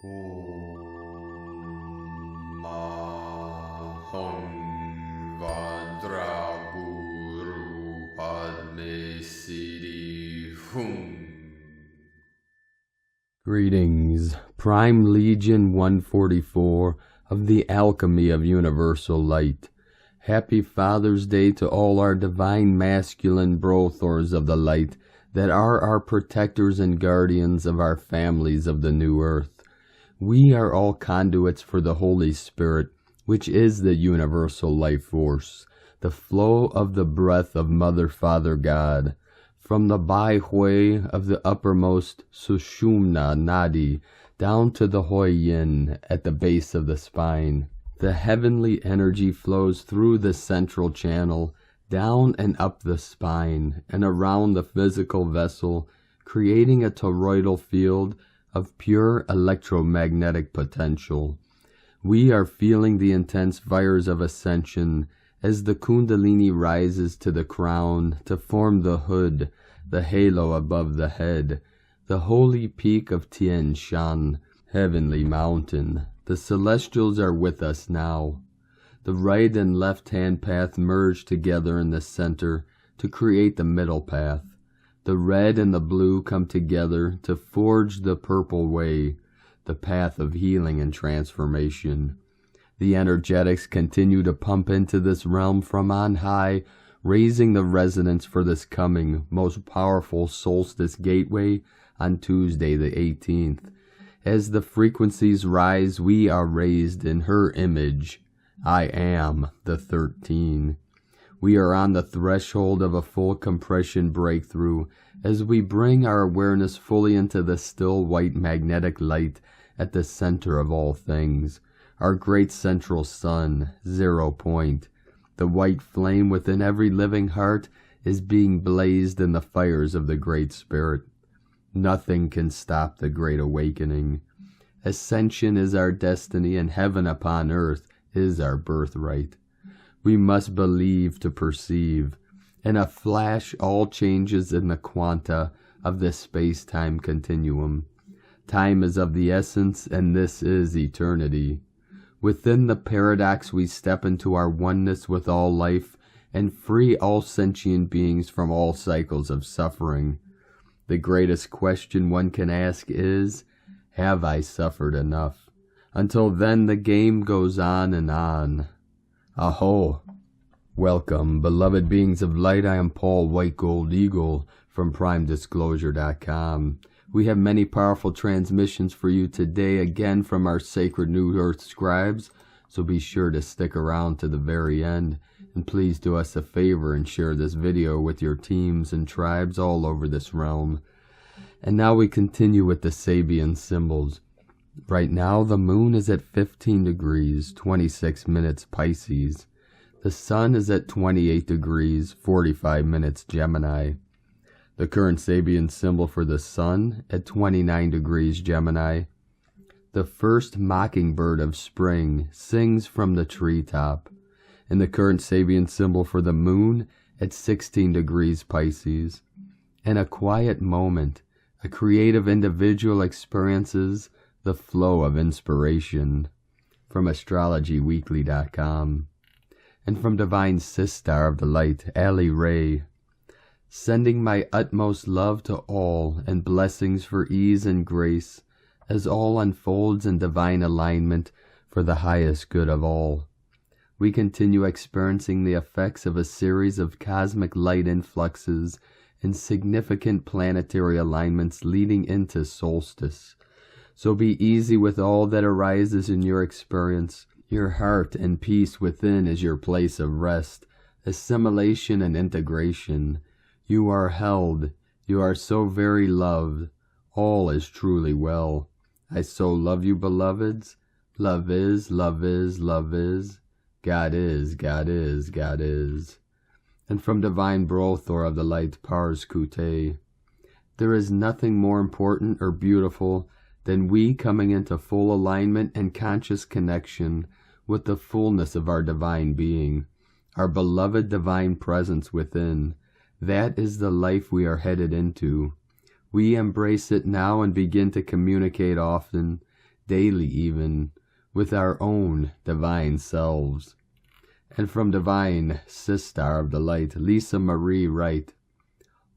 Om Mahon Vadraguru Padme Siddhi Hum. Greetings, Prime Legion 144 of the Alchemy of Universal Light. Happy Father's Day to all our divine masculine brothors of the light that are our protectors and guardians of our families of the new earth. We are all conduits for the Holy Spirit, which is the universal life force, the flow of the breath of Mother, Father, God, from the Bai Hui of the uppermost Sushumna Nadi down to the Hoi Yin at the base of the spine. The heavenly energy flows through the central channel, down and up the spine, and around the physical vessel, creating a toroidal field of pure electromagnetic potential. We are feeling the intense fires of ascension as the Kundalini rises to the crown to form the hood, the halo above the head, the holy peak of Tien Shan, heavenly mountain. The celestials are with us now. The right and left hand path merge together in the center to create the middle path. The red and the blue come together to forge the purple way, the path of healing and transformation. The energetics continue to pump into this realm from on high, raising the resonance for this coming, most powerful solstice gateway on Tuesday the 18th. As the frequencies rise, we are raised in her image. I am the 13. We are on the threshold of a full compression breakthrough as we bring our awareness fully into the still white magnetic light at the center of all things, our great central sun, 0 point. The white flame within every living heart is being blazed in the fires of the Great Spirit. Nothing can stop the Great Awakening. Ascension is our destiny, and heaven upon earth is our birthright. We must believe to perceive. In a flash, all changes in the quanta of the space-time continuum. Time is of the essence, and this is eternity. Within the paradox, we step into our oneness with all life and free all sentient beings from all cycles of suffering. The greatest question one can ask is, have I suffered enough? Until then, the game goes on and on. Aho! Welcome, beloved beings of light. I am Paul White Gold Eagle from PrimeDisclosure.com. We have many powerful transmissions for you today, again from our sacred New Earth scribes, so be sure to stick around to the very end. And please do us a favor and share this video with your teams and tribes all over this realm. And now we continue with the Sabian symbols. Right now the moon is at 15 degrees, 26 minutes Pisces. The sun is at 28 degrees, 45 minutes Gemini. The current Sabian symbol for the sun at 29 degrees Gemini. The first mockingbird of spring sings from the treetop. And the current Sabian symbol for the moon at 16 degrees Pisces. In a quiet moment, a creative individual experiences the flow of inspiration. From astrologyweekly.com. And from Divine Sistar of the Light, Ali Ray. Sending my utmost love to all and blessings for ease and grace, as all unfolds in divine alignment for the highest good of all. We continue experiencing the effects of a series of cosmic light influxes and significant planetary alignments leading into solstice. So be easy with all that arises in your experience. Your heart and peace within is your place of rest, assimilation and integration. You are held. You are so very loved. All is truly well. I so love you, beloveds. Love is, love is, love is. God is, God is, God is. And from Divine Brothor of the Light, Pars Kute. There is nothing more important or beautiful than we coming into full alignment and conscious connection with the fullness of our divine being, our beloved divine presence within. That is the life we are headed into. We embrace it now and begin to communicate often, daily even, with our own divine selves. And from Divine Sistar of the Light, Lisa Marie Wright,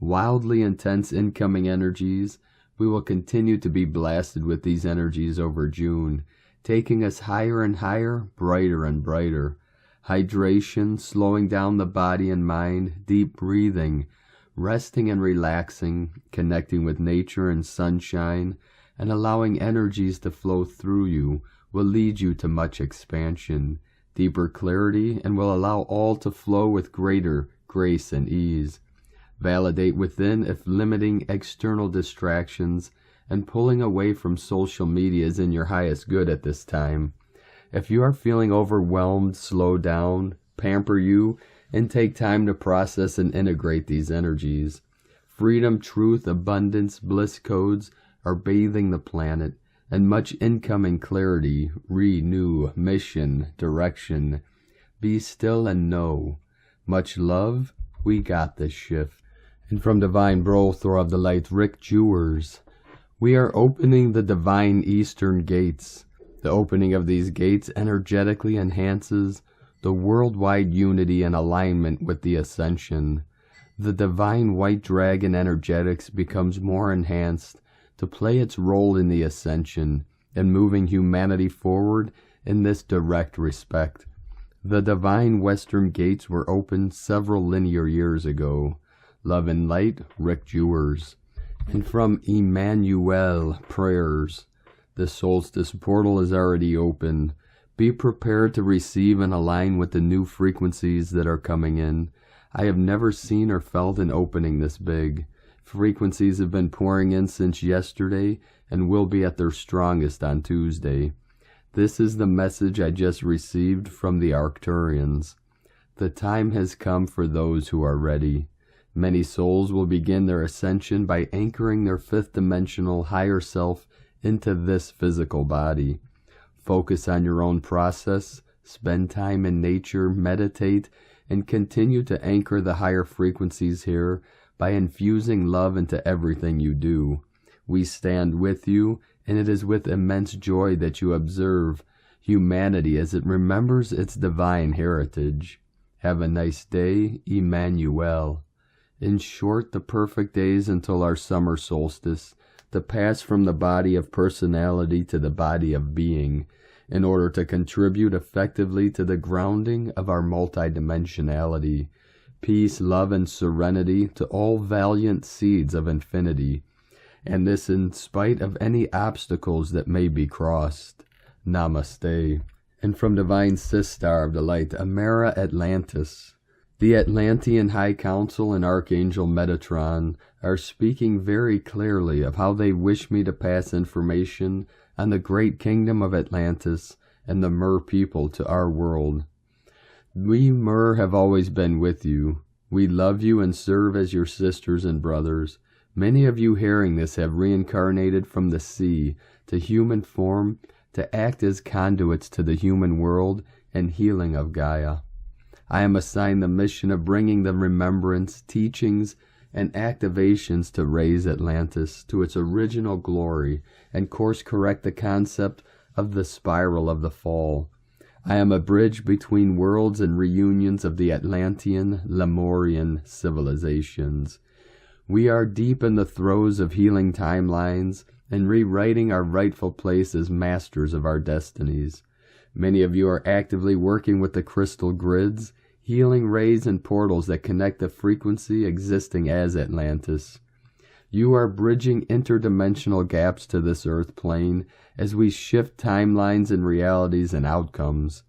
wildly intense incoming energies. We will continue to be blasted with these energies over June, taking us higher and higher, brighter and brighter. Hydration, slowing down the body and mind, deep breathing, resting and relaxing, connecting with nature and sunshine, and allowing energies to flow through you will lead you to much expansion, deeper clarity, and will allow all to flow with greater grace and ease. Validate within if limiting external distractions and pulling away from social media is in your highest good at this time. If you are feeling overwhelmed, slow down, pamper you, and take time to process and integrate these energies. Freedom, truth, abundance, bliss codes are bathing the planet, and much incoming clarity, renew, mission, direction. Be still and know. Much love, we got this shift. And from Divine Brothor of the Light, Rick Jewers, we are opening the divine eastern gates. The opening of these gates energetically enhances the worldwide unity and alignment with the ascension. The divine white dragon energetics becomes more enhanced to play its role in the ascension and moving humanity forward in this direct respect. The divine western gates were opened several linear years ago. Love and Light, Rick Jewers. And from Emmanuelle Prayers, the solstice portal is already open. Be prepared to receive and align with the new frequencies that are coming in. I have never seen or felt an opening this big. Frequencies have been pouring in since yesterday and will be at their strongest on Tuesday. This is the message I just received from the Arcturians. The time has come for those who are ready. Many souls will begin their ascension by anchoring their fifth-dimensional higher self into this physical body. Focus on your own process, spend time in nature, meditate, and continue to anchor the higher frequencies here by infusing love into everything you do. We stand with you, and it is with immense joy that you observe humanity as it remembers its divine heritage. Have a nice day, Emmanuelle. In short, the perfect days until our summer solstice, to pass from the body of personality to the body of being, in order to contribute effectively to the grounding of our multidimensionality, peace, love, and serenity to all valiant seeds of infinity, and this in spite of any obstacles that may be crossed. Namaste. And from Divine Sistar of the Light, Amera Atlantis. The Atlantean High Council and Archangel Metatron are speaking very clearly of how they wish me to pass information on the great kingdom of Atlantis and the Mer people to our world. We Mer have always been with you. We love you and serve as your sisters and brothers. Many of you hearing this have reincarnated from the sea to human form to act as conduits to the human world and healing of Gaia. I am assigned the mission of bringing the remembrance, teachings, and activations to raise Atlantis to its original glory and course correct the concept of the spiral of the fall. I am a bridge between worlds and reunions of the Atlantean, Lemurian civilizations. We are deep in the throes of healing timelines and rewriting our rightful place as masters of our destinies. Many of you are actively working with the crystal grids, healing rays and portals that connect the frequency existing as Atlantis. You are bridging interdimensional gaps to this earth plane as we shift timelines and realities and outcomes.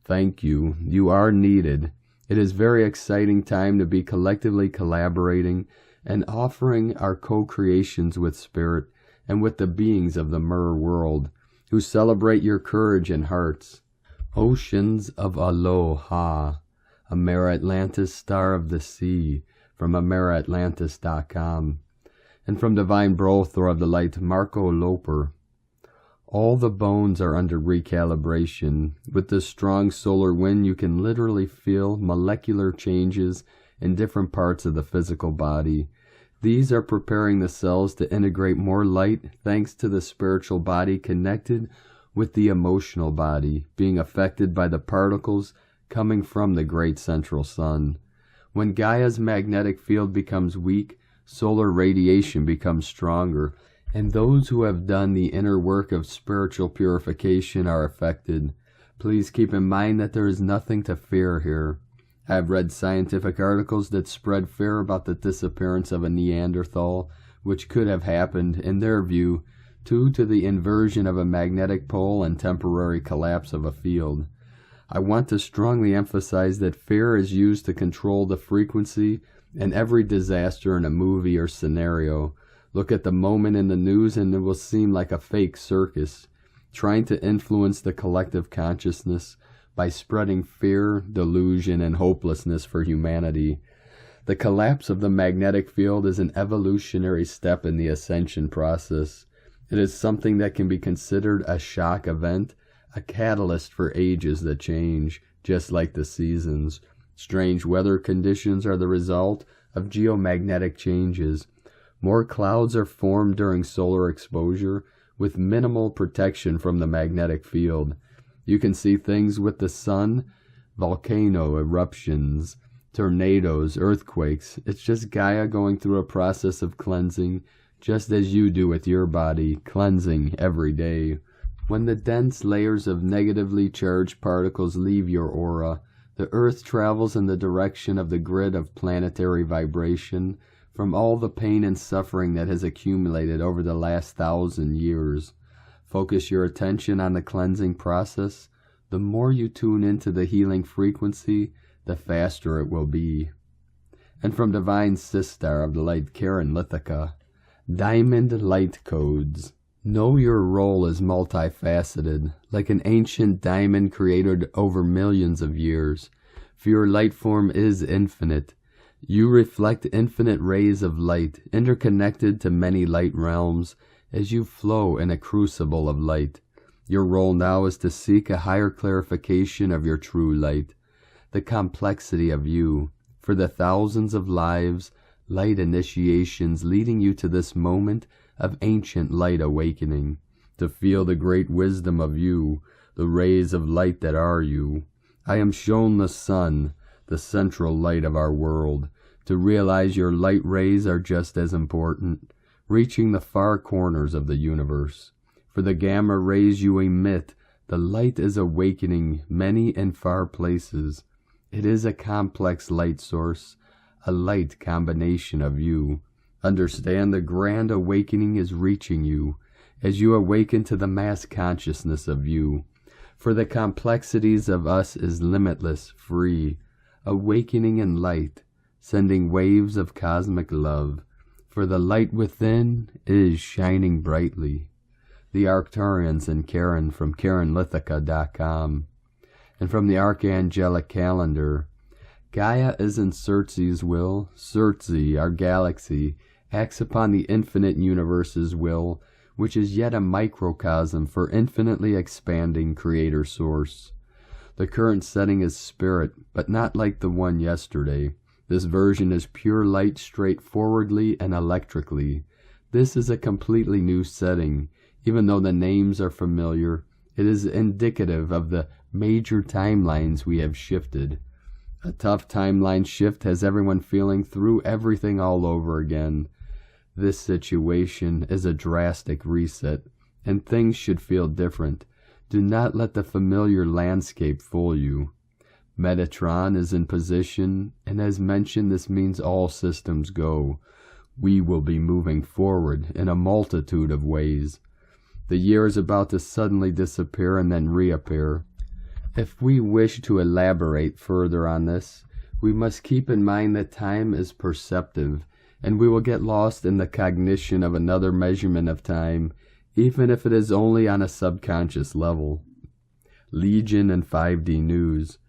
Thank you. You are needed. It is a very exciting time to be collectively collaborating and offering our co-creations with Spirit and with the beings of the Mer world, who celebrate your courage and hearts. Oceans of Aloha. Amera Atlantis, Star of the Sea, from AmeraAtlantis.com. And from Divine Brothor of the Light, Marco Loper. All the bones are under recalibration. With this strong solar wind, you can literally feel molecular changes in different parts of the physical body. These are preparing the cells to integrate more light thanks to the spiritual body connected with the emotional body, being affected by the particles coming from the great central sun. When Gaia's magnetic field becomes weak, solar radiation becomes stronger, and those who have done the inner work of spiritual purification are affected. Please keep in mind that there is nothing to fear here. I have read scientific articles that spread fear about the disappearance of a Neanderthal, which could have happened, in their view, due to the inversion of a magnetic pole and temporary collapse of a field. I want to strongly emphasize that fear is used to control the frequency in every disaster in a movie or scenario. Look at the moment in the news and it will seem like a fake circus, trying to influence the collective consciousness by spreading fear, delusion, and hopelessness for humanity. The collapse of the magnetic field is an evolutionary step in the ascension process. It is something that can be considered a shock event, a catalyst for ages that change, just like the seasons. Strange weather conditions are the result of geomagnetic changes. More clouds are formed during solar exposure, with minimal protection from the magnetic field. You can see things with the sun, volcano eruptions, tornadoes, earthquakes. It's just Gaia going through a process of cleansing, just as you do with your body, cleansing every day. When the dense layers of negatively charged particles leave your aura, the Earth travels in the direction of the grid of planetary vibration from all the pain and suffering that has accumulated over the last 1,000 years. Focus your attention on the cleansing process. The more you tune into the healing frequency, the faster it will be. And from Divine Sistar of the Light, Karen Lithica, Diamond Light Codes. Know your role is multifaceted, like an ancient diamond created over millions of years. For your light form is infinite. You reflect infinite rays of light, interconnected to many light realms, as you flow in a crucible of light. Your role now is to seek a higher clarification of your true light, the complexity of you, for the thousands of lives, light initiations leading you to this moment of ancient light awakening, to feel the great wisdom of you, the rays of light that are you. I am shown the sun, the central light of our world, to realize your light rays are just as important, reaching the far corners of the universe. For the gamma rays you emit, the light is awakening many and far places. It is a complex light source, a light combination of you. Understand the grand awakening is reaching you, as you awaken to the mass consciousness of you. For the complexities of us is limitless, free, awakening in light, sending waves of cosmic love. For the light within is shining brightly. The Arcturians and Karen from KarenLithica.com. And from the Archangelic Calendar, Gaia is in Circe's will. Circe, our galaxy, acts upon the infinite universe's will, which is yet a microcosm for infinitely expanding Creator Source. The current setting is spirit, but not like the one yesterday. This version is pure light straightforwardly and electrically. This is a completely new setting. Even though the names are familiar, it is indicative of the major timelines we have shifted. A tough timeline shift has everyone feeling through everything all over again. This situation is a drastic reset, and things should feel different. Do not let the familiar landscape fool you. Metatron is in position, and as mentioned, this means all systems go. We will be moving forward in a multitude of ways. The year is about to suddenly disappear and then reappear. If we wish to elaborate further on this, we must keep in mind that time is perceptive, and we will get lost in the cognition of another measurement of time, even if it is only on a subconscious level. Legion and 5D News.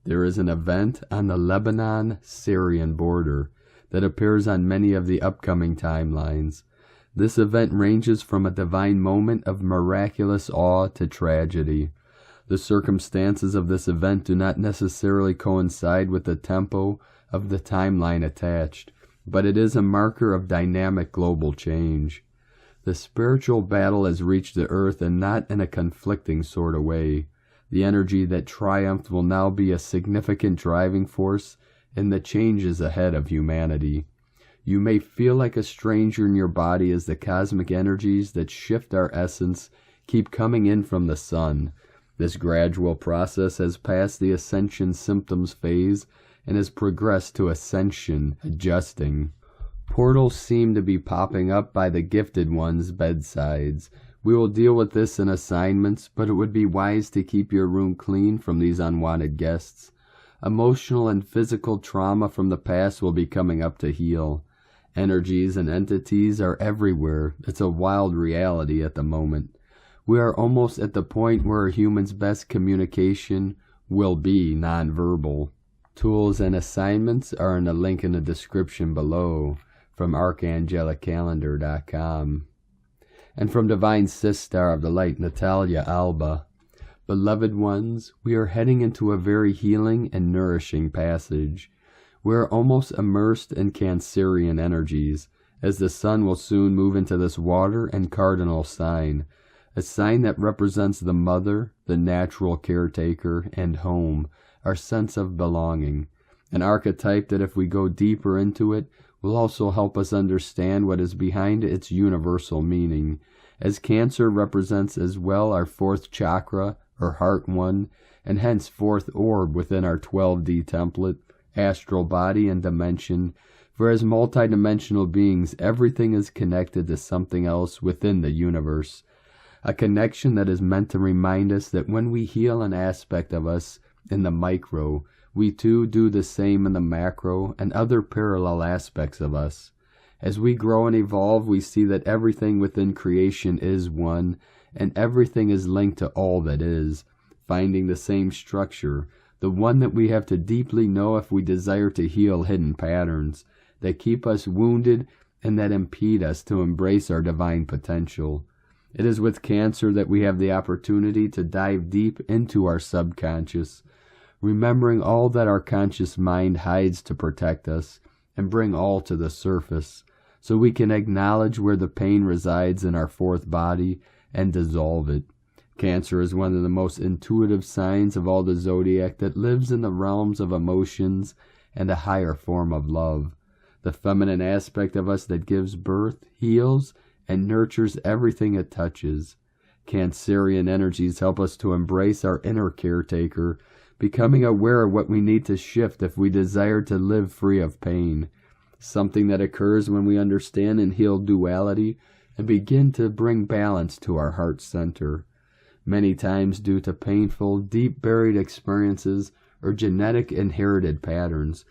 There is an event on the Lebanon-Syrian border that appears on many of the upcoming timelines. This event ranges from a divine moment of miraculous awe to tragedy. The circumstances of this event do not necessarily coincide with the tempo of the timeline attached. but it is a marker of dynamic global change. The spiritual battle has reached the earth, and not in a conflicting sort of way. The energy that triumphed will now be a significant driving force in the changes ahead of humanity. You may feel like a stranger in your body as the cosmic energies that shift our essence keep coming in from the sun. This gradual process has passed the ascension symptoms phase and has progressed to ascension adjusting. Portals seem to be popping up by the gifted ones' bedsides. We will deal with this in assignments, but it would be wise to keep your room clean from these unwanted guests. Emotional and physical trauma from the past will be coming up to heal. Energies and entities are everywhere. It's a wild reality at the moment. We are almost at the point where a human's best communication will be nonverbal. Tools and assignments are in the link in the description below from archangelicalendar.com. And from Divine Sistar of the Light, Natalia Alba. Beloved ones, we are heading into a very healing and nourishing passage. We are almost immersed in Cancerian energies, as the sun will soon move into this water and cardinal sign, a sign that represents the mother, the natural caretaker, and home, our sense of belonging, an archetype that if we go deeper into it, will also help us understand what is behind its universal meaning, as Cancer represents as well our fourth chakra, or heart one, and hence fourth orb within our 12D template, astral body and dimension, for as multidimensional beings, everything is connected to something else within the universe, a connection that is meant to remind us that when we heal an aspect of us in the micro, we too do the same in the macro and other parallel aspects of us. As we grow and evolve, we see that everything within creation is one, and everything is linked to all that is, finding the same structure, the one that we have to deeply know if we desire to heal hidden patterns that keep us wounded and that impede us to embrace our divine potential. It is with Cancer that we have the opportunity to dive deep into our subconscious, remembering all that our conscious mind hides to protect us, and bring all to the surface, so we can acknowledge where the pain resides in our fourth body and dissolve it. Cancer is one of the most intuitive signs of all the zodiac that lives in the realms of emotions and a higher form of love, the feminine aspect of us that gives birth, heals, and nurtures everything it touches. Cancerian energies help us to embrace our inner caretaker, becoming aware of what we need to shift if we desire to live free of pain, something that occurs when we understand and heal duality and begin to bring balance to our heart center. Many times due to painful, deep-buried experiences or genetic inherited patterns,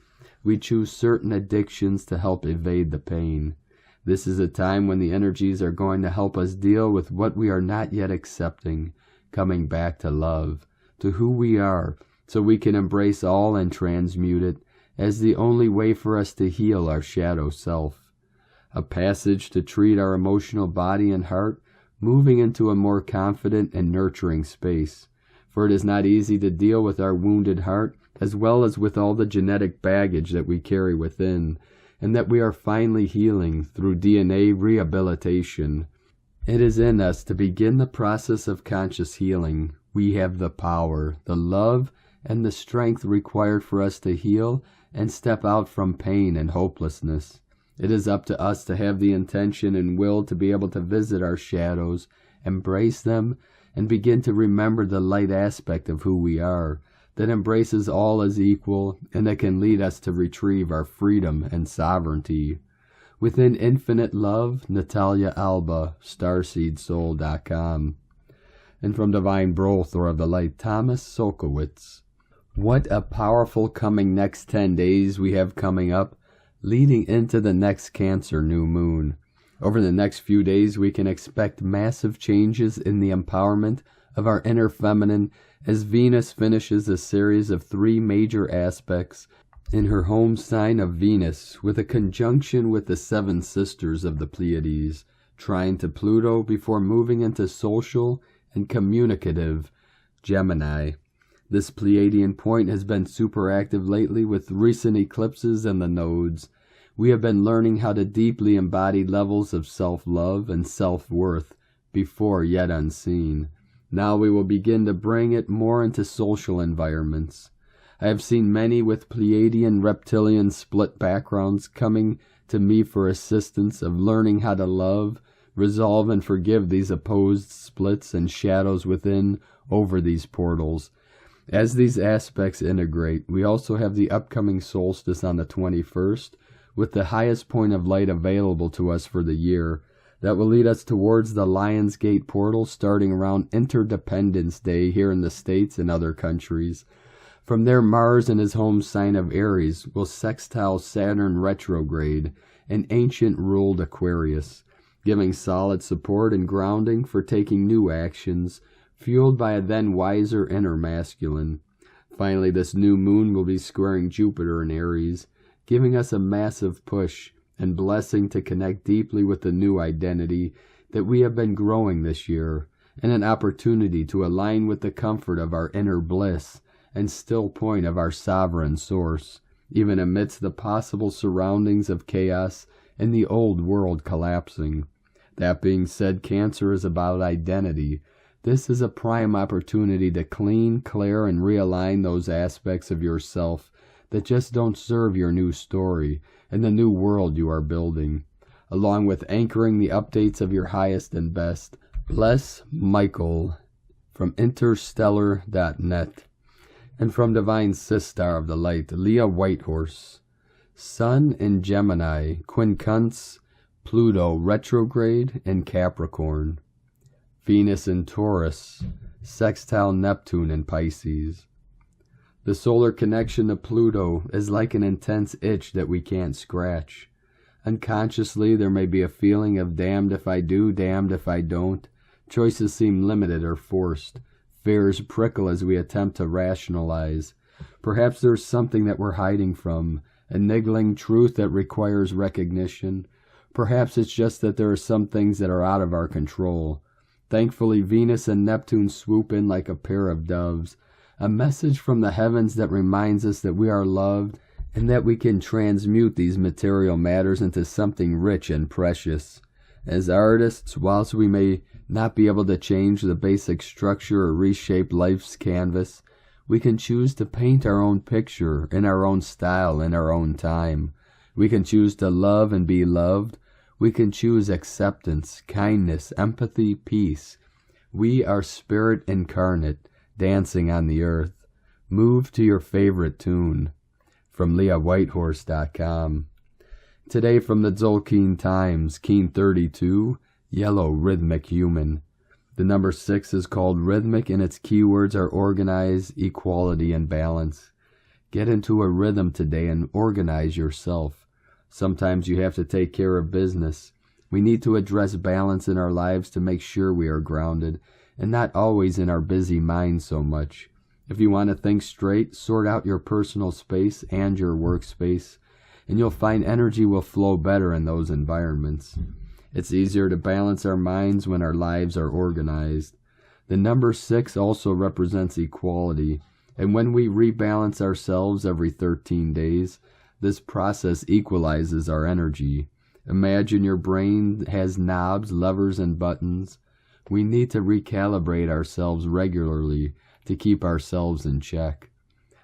we choose certain addictions to help evade the pain. This is a time when the energies are going to help us deal with what we are not yet accepting, coming back to love, to who we are, so we can embrace all and transmute it as the only way for us to heal our shadow self. A passage to treat our emotional body and heart, moving into a more confident and nurturing space, for it is not easy to deal with our wounded heart as well as with all the genetic baggage that we carry within, and that we are finally healing through DNA rehabilitation. It is in us to begin the process of conscious healing. We have the power, the love, and the strength required for us to heal and step out from pain and hopelessness. It is up to us to have the intention and will to be able to visit our shadows, embrace them, and begin to remember the light aspect of who we are, that embraces all as equal and that can lead us to retrieve our freedom and sovereignty. Within infinite love, Natalia Alba, starseedsoul.com. And from Divine Brothor of the Light, Thomas Solkowitz. What a powerful coming next 10 days we have coming up, leading into the next Cancer new moon. Over the next few days, we can expect massive changes in the empowerment of our inner feminine as Venus finishes a series of 3 major aspects in her home sign of Venus, with a conjunction with the 7 sisters of the Pleiades, trine to Pluto before moving into social and communicative Gemini. This Pleiadian point has been super active lately with recent eclipses and the nodes. We have been learning how to deeply embody levels of self-love and self-worth before yet unseen. Now we will begin to bring it more into social environments. I have seen many with Pleiadian reptilian split backgrounds coming to me for assistance of learning how to love, resolve, and forgive these opposed splits and shadows within over these portals. As these aspects integrate, we also have the upcoming solstice on the 21st, with the highest point of light available to us for the year, that will lead us towards the Lion's Gate portal starting around Interdependence Day here in the States and other countries. From there, Mars in his home sign of Aries will sextile Saturn retrograde, an ancient ruled Aquarius, giving solid support and grounding for taking new actions, fueled by a then wiser inner masculine. Finally, this new moon will be squaring Jupiter in Aries, giving us a massive push and blessing to connect deeply with the new identity that we have been growing this year, and an opportunity to align with the comfort of our inner bliss and still point of our sovereign source, even amidst the possible surroundings of chaos and the old world collapsing. That being said, Cancer is about identity. This is a prime opportunity to clean, clear, and realign those aspects of yourself that just don't serve your new story and the new world you are building, along with anchoring the updates of your highest and best. Bless Michael from Interstellar.net, and from Divine Sistar of the Light, Leah Whitehorse. Sun in Gemini, quincunx Pluto retrograde in Capricorn. Venus in Taurus, sextile Neptune in Pisces. The solar connection to Pluto is like an intense itch that we can't scratch. Unconsciously, there may be a feeling of damned if I do, damned if I don't. Choices seem limited or forced. Fears prickle as we attempt to rationalize. Perhaps there's something that we're hiding from, a niggling truth that requires recognition. Perhaps it's just that there are some things that are out of our control. Thankfully, Venus and Neptune swoop in like a pair of doves, a message from the heavens that reminds us that we are loved and that we can transmute these material matters into something rich and precious. As artists, whilst we may not be able to change the basic structure or reshape life's canvas, we can choose to paint our own picture in our own style in our own time. We can choose to love and be loved. We can choose acceptance, kindness, empathy, peace. We are spirit incarnate, dancing on the earth. Move to your favorite tune. From LeahWhitehorse.com. Today from the Tzolk'in Times, Keen 32, Yellow Rhythmic Human. The number 6 is called rhythmic, and its keywords are organize, equality, and balance. Get into a rhythm today and organize yourself. Sometimes you have to take care of business. We need to address balance in our lives to make sure we are grounded, and not always in our busy minds so much. If you want to think straight, sort out your personal space and your workspace, and you'll find energy will flow better in those environments. It's easier to balance our minds when our lives are organized. The number 6 also represents equality, and when we rebalance ourselves every 13 days, this process equalizes our energy. Imagine your brain has knobs, levers, and buttons. We need to recalibrate ourselves regularly to keep ourselves in check.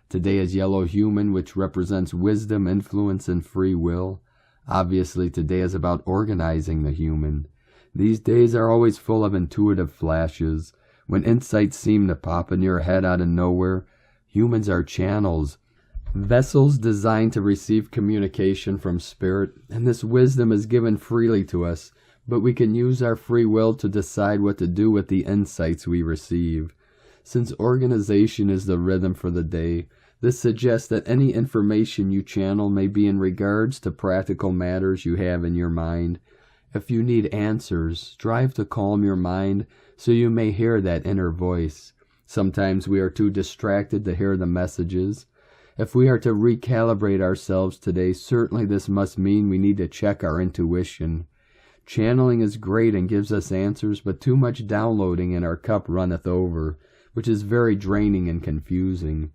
Today is Yellow Human, which represents wisdom, influence, and free will. Obviously, today is about organizing the human. These days are always full of intuitive flashes. When insights seem to pop in your head out of nowhere, humans are channels, vessels designed to receive communication from spirit, and this wisdom is given freely to us, but we can use our free will to decide what to do with the insights we receive. Since organization is the rhythm for the day, this suggests that any information you channel may be in regards to practical matters you have in your mind. If you need answers, strive to calm your mind so you may hear that inner voice. Sometimes we are too distracted to hear the messages. If we are to recalibrate ourselves today, certainly this must mean we need to check our intuition. Channeling is great and gives us answers, but too much downloading and our cup runneth over, which is very draining and confusing.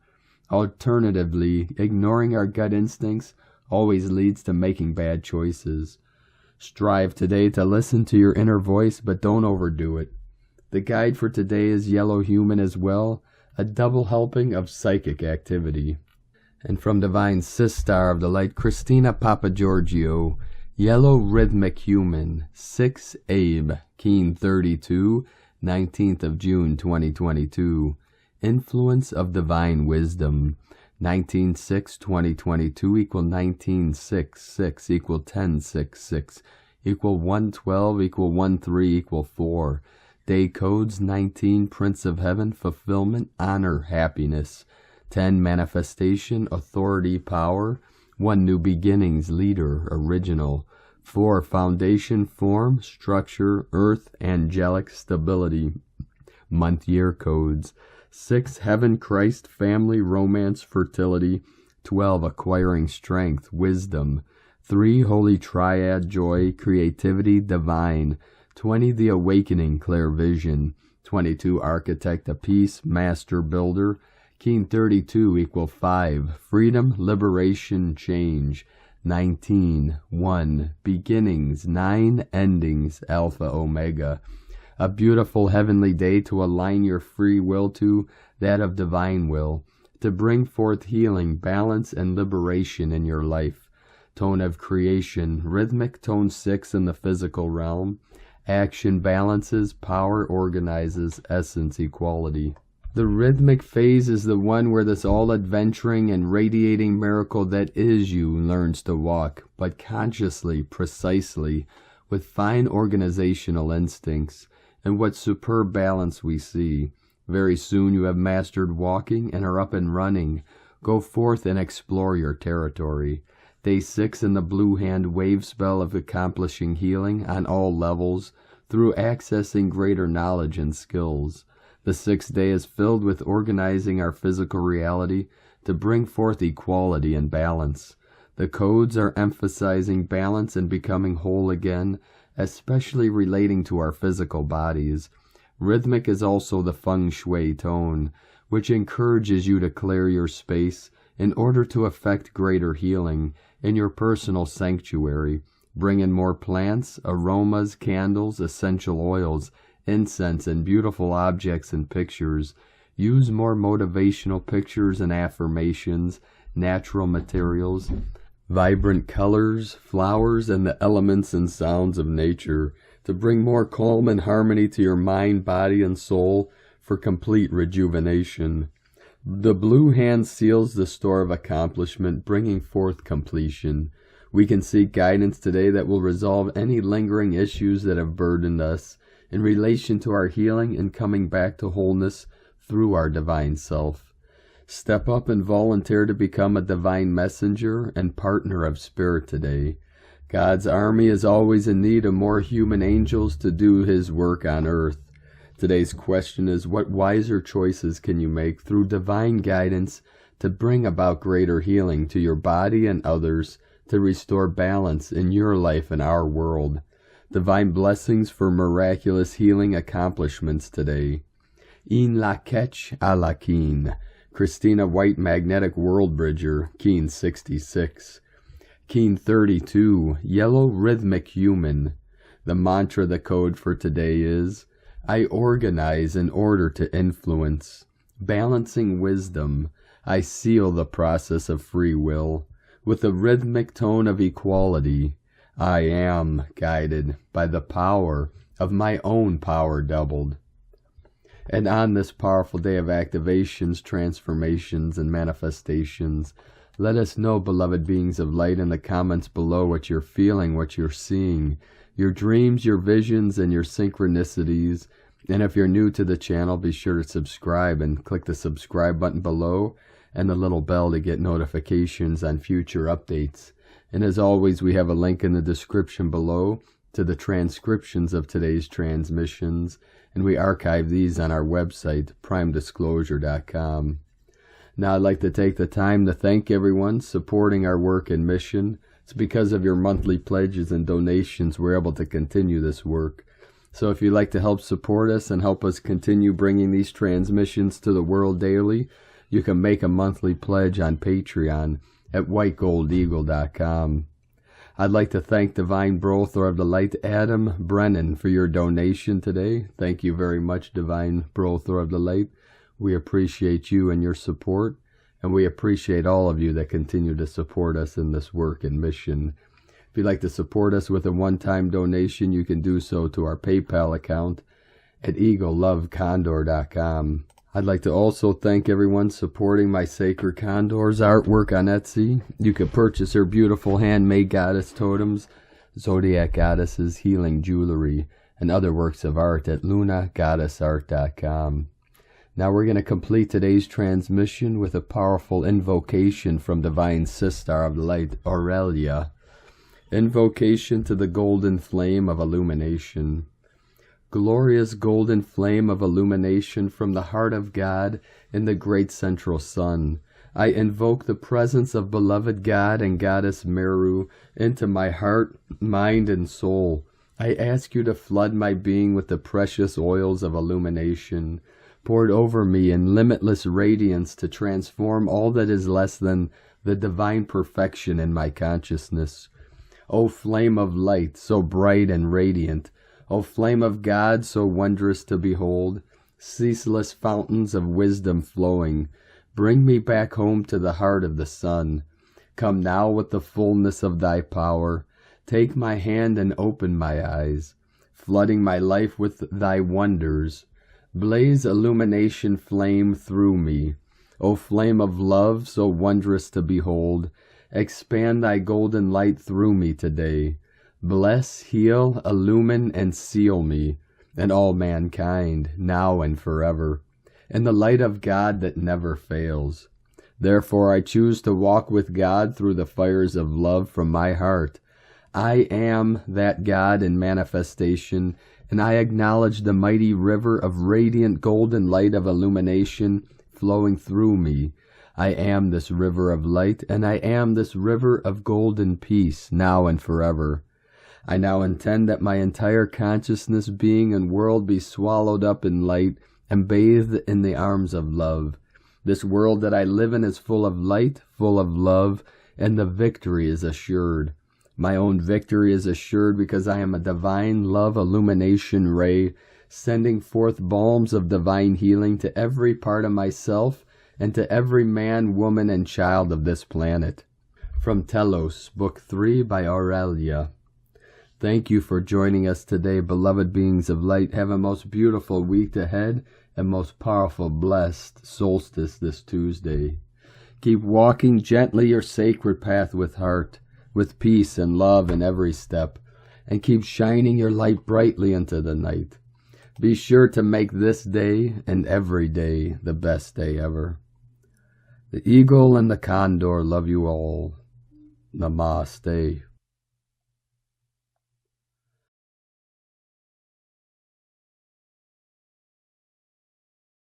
Alternatively, ignoring our gut instincts always leads to making bad choices. Strive today to listen to your inner voice, but don't overdo it. The guide for today is Yellow Human as well, a double helping of psychic activity. And from Divine Sistar of the Light, Christina Papagiorgio, Yellow Rhythmic Human, 6 Abe, Keen 32, 19th of June 2022. Influence of Divine Wisdom, 19/6/2022 equal 19/6/6 equal 10/6/6 equal 112 equal 13 equal 4. Day codes 19 Prince of Heaven, Fulfillment, Honor, Happiness. 10 Manifestation, Authority, Power. 1 New Beginnings, Leader, Original. 4 Foundation, Form, Structure, Earth, Angelic, Stability. Month Year codes. 6 Heaven, Christ, Family, Romance, Fertility. 12 Acquiring Strength, Wisdom. 3 Holy Triad, Joy, Creativity, Divine. 20 The Awakening, Clear Vision. 22 Architect of Peace, Master Builder. Keen 32 equal 5 Freedom, Liberation, Change. 19 1 Beginnings, 9 Endings, Alpha Omega. A beautiful heavenly day to align your free will to that of divine will, to bring forth healing, balance, and liberation in your life. Tone of creation, rhythmic tone 6 in the physical realm. Action balances, power organizes, essence equality. The rhythmic phase is the one where this all-adventuring and radiating miracle that is you learns to walk, but consciously, precisely, with fine organizational instincts, and what superb balance we see. Very soon you have mastered walking and are up and running. Go forth and explore your territory. Day 6 in the blue hand wave spell of accomplishing healing on all levels through accessing greater knowledge and skills. The 6th day is filled with organizing our physical reality to bring forth equality and balance. The codes are emphasizing balance and becoming whole again, especially relating to our physical bodies. Rhythmic is also the feng shui tone, which encourages you to clear your space in order to effect greater healing in your personal sanctuary. Bring in more plants, aromas, candles, essential oils, incense, and beautiful objects and pictures. Use more motivational pictures and affirmations, natural materials, vibrant colors, flowers, and the elements and sounds of nature to bring more calm and harmony to your mind, body, and soul for complete rejuvenation. The blue hand seals the store of accomplishment, bringing forth completion. We can seek guidance today that will resolve any lingering issues that have burdened us in relation to our healing and coming back to wholeness through our divine self. Step up and volunteer to become a divine messenger and partner of spirit today. God's army is always in need of more human angels to do his work on earth. Today's question is, what wiser choices can you make through divine guidance to bring about greater healing to your body and others, to restore balance in your life and our world? Divine blessings for miraculous healing accomplishments today. In la ketch a la keen. Christina White Magnetic World Bridger, Keen 66. Keen 32, Yellow Rhythmic Human. The mantra, the code for today is, I organize in order to influence. Balancing wisdom, I seal the process of free will. With a rhythmic tone of equality, I am guided by the power of my own power doubled. And on this powerful day of activations, transformations, and manifestations, let us know, beloved beings of light, in the comments below what you're feeling, what you're seeing, your dreams, your visions, and your synchronicities. And if you're new to the channel, be sure to subscribe and click the subscribe button below and the little bell to get notifications on future updates. And as always, we have a link in the description below to the transcriptions of today's transmissions, and we archive these on our website, primedisclosure.com. Now I'd like to take the time to thank everyone supporting our work and mission. It's because of your monthly pledges and donations we're able to continue this work. So if you'd like to help support us and help us continue bringing these transmissions to the world daily, you can make a monthly pledge on Patreon at whitegoldeagle.com. I'd like to thank Divine Brother of the Light, Adam Brennan, for your donation today. Thank you very much, Divine Brother of the Light. We appreciate you and your support, and we appreciate all of you that continue to support us in this work and mission. If you'd like to support us with a one-time donation, you can do so to our PayPal account at eaglelovecondor.com. I'd like to also thank everyone supporting my Sacred Condor's artwork on Etsy. You can purchase her beautiful handmade goddess totems, zodiac goddesses, healing jewelry, and other works of art at lunagoddessart.com. Now we're going to complete today's transmission with a powerful invocation from Divine Sister of the Light, Aurelia. Invocation to the golden flame of illumination. Glorious golden flame of illumination from the heart of God in the great central sun, I invoke the presence of beloved God and Goddess Meru into my heart, mind, and soul. I ask you to flood my being with the precious oils of illumination, poured over me in limitless radiance to transform all that is less than the divine perfection in my consciousness. O flame of light, so bright and radiant, O flame of God, so wondrous to behold, ceaseless fountains of wisdom flowing, bring me back home to the heart of the sun. Come now with the fullness of thy power. Take my hand and open my eyes, flooding my life with thy wonders. Blaze illumination flame through me. O flame of love, so wondrous to behold, expand thy golden light through me today. Bless, heal, illumine, and seal me, and all mankind, now and forever, in the light of God that never fails. Therefore I choose to walk with God through the fires of love from my heart. I am that God in manifestation, and I acknowledge the mighty river of radiant golden light of illumination flowing through me. I am this river of light, and I am this river of golden peace, now and forever. I now intend that my entire consciousness, being, and world be swallowed up in light and bathed in the arms of love. This world that I live in is full of light, full of love, and the victory is assured. My own victory is assured because I am a divine love illumination ray, sending forth balms of divine healing to every part of myself and to every man, woman, and child of this planet. From Telos, Book 3 by Aurelia. Thank you for joining us today, beloved beings of light. Have a most beautiful week ahead and most powerful, blessed solstice this Tuesday. Keep walking gently your sacred path with heart, with peace and love in every step, and keep shining your light brightly into the night. Be sure to make this day and every day the best day ever. The eagle and the condor love you all. Namaste.